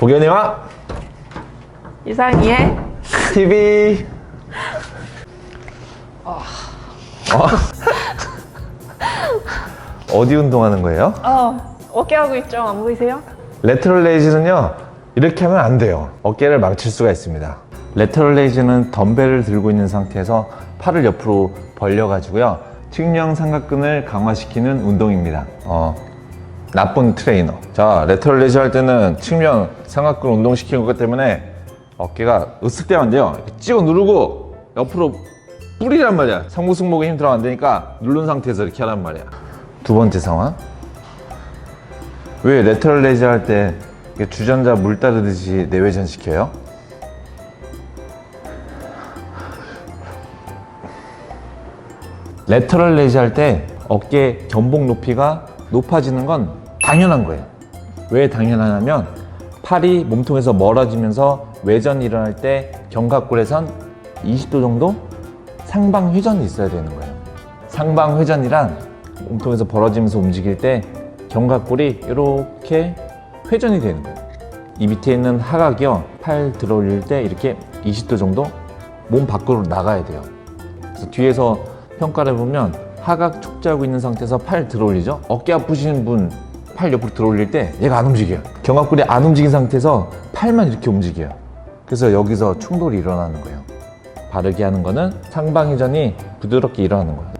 복연이와 이상희의 TV. 어디 운동하는 거예요? 어깨하고 있죠? 안 보이세요? 레터럴 레이즈는요, 이렇게 하면 안 돼요. 어깨를 망칠 수가 있습니다. 레터럴 레이즈는 덤벨을 들고 있는 상태에서 팔을 옆으로 벌려가지고요, 측량 삼각근을 강화시키는 운동입니다. 나쁜 트레이너. 자, 레터럴 레이즈 할 때는 측량 삼각근 운동시키는 것 때문에 어깨가 으쓱대면 안 돼요. 이렇게 찍어 누르고 옆으로 뿌리란 말이야. 상부승모근 힘 들어가면 안 되니까 누른 상태에서 이렇게 하란 말이야. 두 번째 상황. 왜 레터럴 레이즈 할 때 주전자 물 따르듯이 내외전 시켜요? 레터럴 레이즈 할 때 어깨 견복 높이가 높아지는 건 당연한 거예요. 왜 당연하냐면 팔이 몸통에서 멀어지면서 외전이 일어날 때 견갑골에선 20도 정도 상방 회전이 있어야 되는 거예요. 상방 회전이란 몸통에서 벌어지면서 움직일 때 견갑골이 이렇게 회전이 되는 거예요. 이 밑에 있는 하각이요, 팔 들어 올릴 때 이렇게 20도 정도 몸 밖으로 나가야 돼요. 그래서 뒤에서 평가를 보면 하각 촉지하고 있는 상태에서 팔 들어 올리죠. 어깨 아프시는 분 팔 옆으로 들어 올릴 때 얘가 안 움직여요. 견갑골이 안 움직인 상태에서 팔만 이렇게 움직여요. 그래서 여기서 충돌이 일어나는 거예요. 바르게 하는 거는 상방회전이 부드럽게 일어나는 거예요.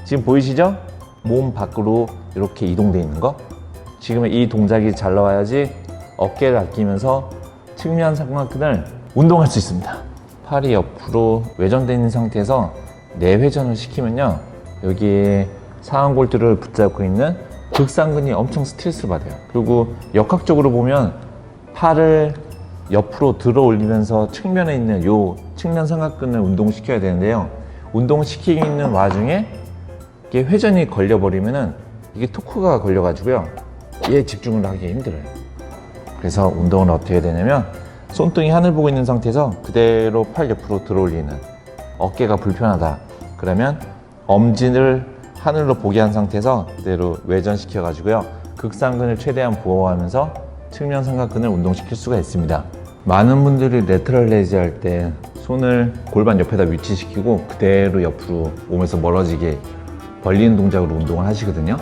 지금 보이시죠? 몸 밖으로 이렇게 이동되어 있는 거. 지금 이 동작이 잘 나와야지 어깨를 아끼면서 측면 삼각근을 운동할 수 있습니다. 팔이 옆으로 외전되어 있는 상태에서 내회전을 시키면요, 여기에 상완골두를 붙잡고 있는 극상근이 엄청 스트레스를 받아요. 그리고 역학적으로 보면 팔을 옆으로 들어 올리면서 측면에 있는 요 측면 삼각근을 운동시켜야 되는데요, 운동시키고 있는 와중에 이게 회전이 걸려버리면은 이게 토크가 걸려가지고요, 얘 집중을 하기 힘들어요. 그래서 운동을 어떻게 해야 되냐면 손등이 하늘 보고 있는 상태에서 그대로 팔 옆으로 들어 올리는, 어깨가 불편하다 그러면 엄지를 하늘로 보게 한 상태에서 그대로 외전시켜 가지고요, 극상근을 최대한 보호하면서 측면 삼각근을 운동시킬 수가 있습니다. 많은 분들이 레터럴 레이즈 할 때 손을 골반 옆에다 위치시키고 그대로 옆으로 몸에서 멀어지게 벌리는 동작으로 운동을 하시거든요.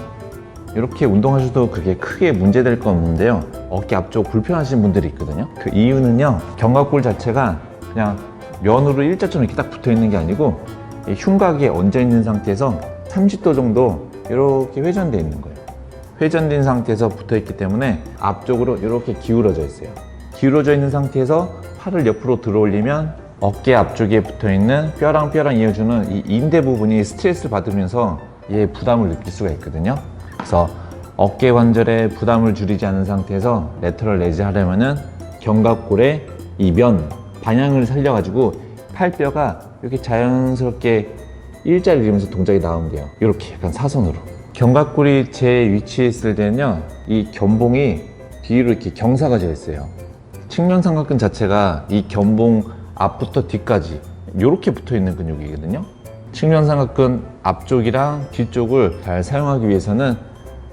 이렇게 운동하셔도 그게 크게 문제될 건 없는데요, 어깨 앞쪽 불편하신 분들이 있거든요. 그 이유는요, 견갑골 자체가 그냥 면으로 일자처럼 이렇게 딱 붙어 있는 게 아니고 흉곽에 얹어 있는 상태에서 30도 정도 이렇게 회전되어 있는 거예요. 회전된 상태에서 붙어 있기 때문에 앞쪽으로 이렇게 기울어져 있어요. 기울어져 있는 상태에서 팔을 옆으로 들어 올리면 어깨 앞쪽에 붙어 있는 뼈랑 뼈랑 이어주는 이 인대 부분이 스트레스를 받으면서 얘 부담을 느낄 수가 있거든요. 그래서 어깨 관절에 부담을 줄이지 않은 상태에서 레터럴 레이즈 하려면은 견갑골의 이 면 방향을 살려가지고 팔뼈가 이렇게 자연스럽게 일자를 이루면서 동작이 나오면 돼요. 이렇게 약간 사선으로. 견갑골이 제 위치에 있을 때는요, 이 견봉이 뒤로 이렇게 경사가 져 있어요. 측면 삼각근 자체가 이 견봉 앞부터 뒤까지 이렇게 붙어 있는 근육이거든요. 측면 삼각근 앞쪽이랑 뒤쪽을 잘 사용하기 위해서는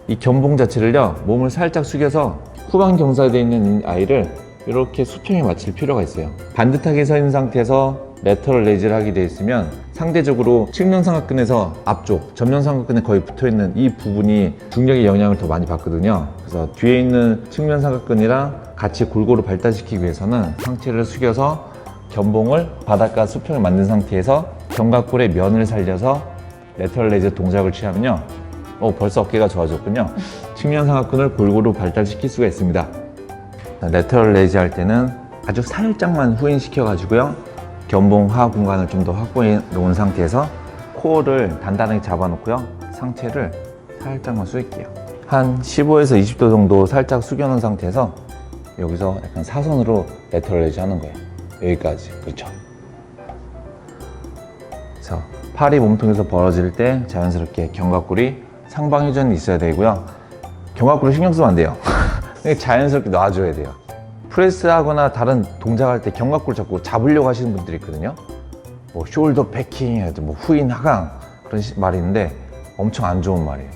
이 견봉 자체를요, 몸을 살짝 숙여서 후방 경사되어 있는 아이를 이렇게 수평에 맞출 필요가 있어요. 반듯하게 서 있는 상태에서 레터럴 레이즈를 하게 되어 있으면 상대적으로 측면 삼각근에서 앞쪽, 전면 삼각근에 거의 붙어 있는 이 부분이 중력의 영향을 더 많이 받거든요. 그래서 뒤에 있는 측면 삼각근이랑 같이 골고루 발달시키기 위해서는 상체를 숙여서 견봉을 바닥과 수평을 만든 상태에서 견갑골의 면을 살려서 레터럴 레이즈 동작을 취하면요, 벌써 어깨가 좋아졌군요. 측면 삼각근을 골고루 발달시킬 수가 있습니다. 레터럴 레이즈 할 때는 아주 살짝만 후인시켜 가지고요, 견봉 하하 공간을 좀 더 확보해 놓은 상태에서 코어를 단단하게 잡아 놓고요, 상체를 살짝만 숙일게요. 한 15에서 20도 정도 살짝 숙여 놓은 상태에서 여기서 약간 사선으로 레터럴 레이즈 하는 거예요. 여기까지. 그렇죠. 그래서 팔이 몸통에서 벌어질 때 자연스럽게 견갑골이 상방 회전이 있어야 되고요, 견갑골을 신경 쓰면 안 돼요. 자연스럽게 놔줘야 돼요. 프레스 하거나 다른 동작할 때 견갑골 잡고 잡으려고 하시는 분들이 있거든요. 뭐 숄더 패킹, 뭐 후인 하강 그런 말이 있는데 엄청 안 좋은 말이에요.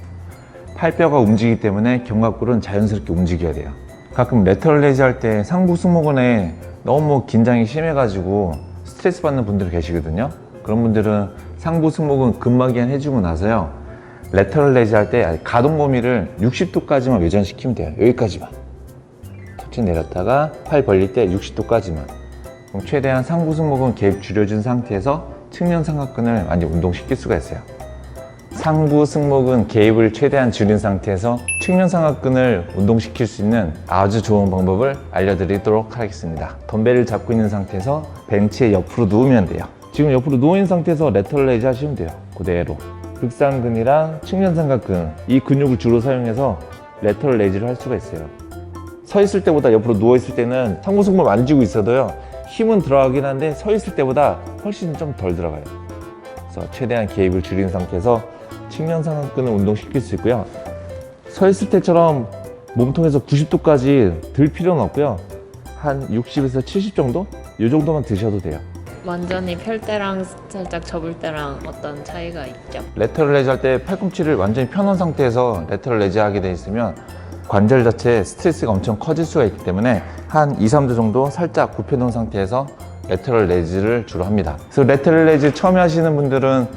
팔뼈가 움직이기 때문에 견갑골은 자연스럽게 움직여야 돼요. 가끔 레터럴 레이즈 할 때 상부 승모근에 너무 긴장이 심해가지고 스트레스 받는 분들이 계시거든요. 그런 분들은 상부 승모근 근막이완 해주고 나서요, 레터럴 레이즈 할 때 가동 범위를 60도까지만 외전시키면 돼요. 여기까지만. 척추 내렸다가 팔 벌릴 때 60도까지만. 그럼 최대한 상부 승모근 개입 줄여준 상태에서 측면 삼각근을 완전히 운동시킬 수가 있어요. 상부 승모근 개입을 최대한 줄인 상태에서 측면 삼각근을 운동시킬 수 있는 아주 좋은 방법을 알려드리도록 하겠습니다. 덤벨을 잡고 있는 상태에서 벤치에 옆으로 누우면 돼요. 지금 옆으로 누워있는 상태에서 레터럴 레이즈 하시면 돼요. 그대로. 극상근이랑 측면 삼각근, 이 근육을 주로 사용해서 레터럴 레이즈를 할 수가 있어요. 서 있을 때보다 옆으로 누워있을 때는 상부 승모를 만지고 있어도요, 힘은 들어가긴 한데 서 있을 때보다 훨씬 좀 덜 들어가요. 그래서 최대한 개입을 줄인 상태에서 측면 삼각근을 운동시킬 수 있고요. 서 있을 때처럼 몸통에서 90도까지 들 필요는 없고요. 한 60에서 70 정도? 이 정도만 드셔도 돼요. 완전히 펼 때랑 살짝 접을 때랑 어떤 차이가 있죠? 레터럴 레이즈 할 때 팔꿈치를 완전히 펴놓은 상태에서 레터럴 레이즈 하게 돼 있으면 관절 자체에 스트레스가 엄청 커질 수가 있기 때문에 한 2, 3도 정도 살짝 굽혀놓은 상태에서 레터럴 레이즈를 주로 합니다. 그래서 레터럴 레이즈 처음 하시는 분들은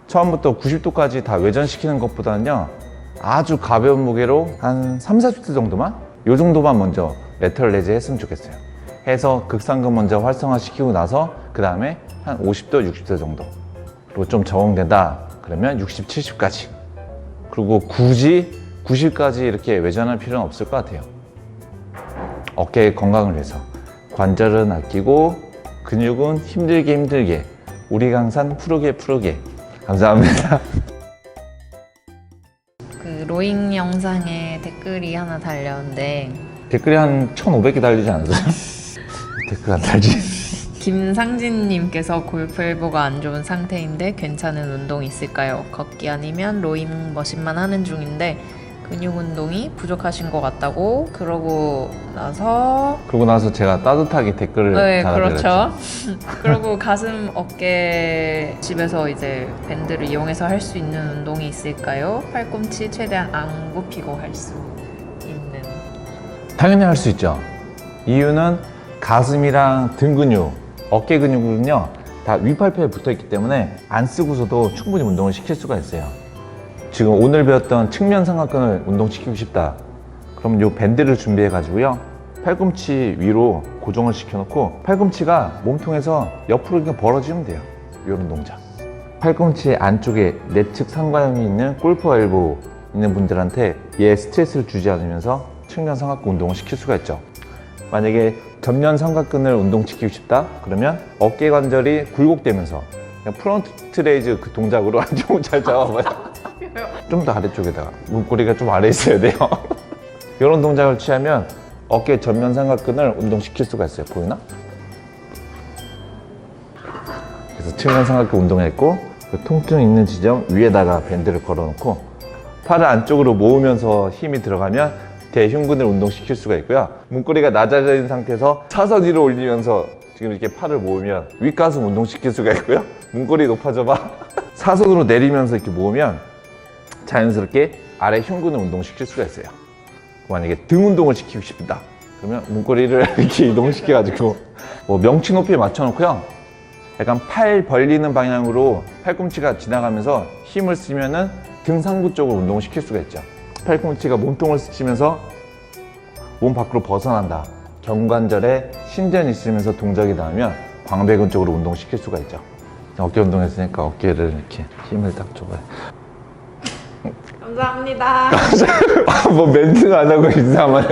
처음부터 90도까지 다 외전시키는 것보다는요, 아주 가벼운 무게로 한 3, 40도 정도만? 이 정도만 먼저 레터럴 레이즈 했으면 좋겠어요. 해서 극상근 먼저 활성화시키고 나서 그 다음에 한 50도, 60도 정도. 그리고 좀 적응된다 그러면 60, 70까지. 그리고 굳이 90까지 이렇게 외전할 필요는 없을 것 같아요. 어깨 건강을 위해서. 관절은 아끼고 근육은 힘들게 우리 강산 푸르게 감사합니다. 그 로잉 영상에 댓글이 하나 달렸는데 댓글이 한 1,500개 달리지 않았어요? 댓글 안 달지? 김상진님께서 골프 엘보가 안 좋은 상태인데 괜찮은 운동 있을까요? 걷기 아니면 로잉 머신만 하는 중인데 근육 운동이 부족하신 것 같다고. 그러고 나서 제가 따뜻하게 댓글을 달아드렸죠. 그렇죠. 그리고 가슴 어깨 집에서 이제 밴드를 이용해서 할 수 있는 운동이 있을까요? 팔꿈치 최대한 안 굽히고 할 수 있는. 당연히 할 수 있죠. 이유는 가슴이랑 등 근육, 어깨 근육은요, 다 윗팔뼈에 붙어 있기 때문에 안 쓰고서도 충분히 운동을 시킬 수가 있어요. 지금 오늘 배웠던 측면 삼각근을 운동시키고 싶다. 그럼 이 밴드를 준비해 가지고요, 팔꿈치 위로 고정을 시켜놓고 팔꿈치가 몸통에서 옆으로 그냥 벌어지면 돼요. 이런 동작. 팔꿈치 안쪽에 내측 상관염이 있는 골프 엘보 있는 분들한테 얘 스트레스를 주지 않으면서 측면 삼각근 운동을 시킬 수가 있죠. 만약에 전면 삼각근을 운동시키고 싶다 그러면 어깨 관절이 굴곡되면서 그냥 프론트 레이즈 그 동작으로 안쪽을 잘 잡아봐요. 좀 더 아래쪽에다가 문고리가 좀 아래에 있어야 돼요. 이런 동작을 취하면 어깨 전면 삼각근을 운동시킬 수가 있어요. 보이나? 그래서 측면 삼각근 운동했고, 그 통증 있는 지점 위에다가 밴드를 걸어놓고 팔을 안쪽으로 모으면서 힘이 들어가면 대흉근을 운동시킬 수가 있고요. 문고리가 낮아진 상태에서 차선 위로 올리면서 지금 이렇게 팔을 모으면 윗가슴 운동시킬 수가 있고요. 문고리 높아져봐. 사선으로 내리면서 이렇게 모으면 자연스럽게 아래 흉근을 운동시킬 수가 있어요. 만약에 등 운동을 시키고 싶다 그러면 문고리를 이렇게 이동시켜가지고 뭐 명치 높이에 맞춰놓고요, 약간 팔 벌리는 방향으로 팔꿈치가 지나가면서 힘을 쓰면은 등 상부 쪽으로 운동을 시킬 수가 있죠. 팔꿈치가 몸통을 스치면서 몸 밖으로 벗어난다. 경관절에 신전이 있으면서 동작이 나오면 광배근 쪽으로 운동시킬 수가 있죠. 어깨 운동했으니까 어깨를 이렇게 힘을 딱 줘봐요. 감사합니다. 뭐 멘트가 안 하고 이상하네.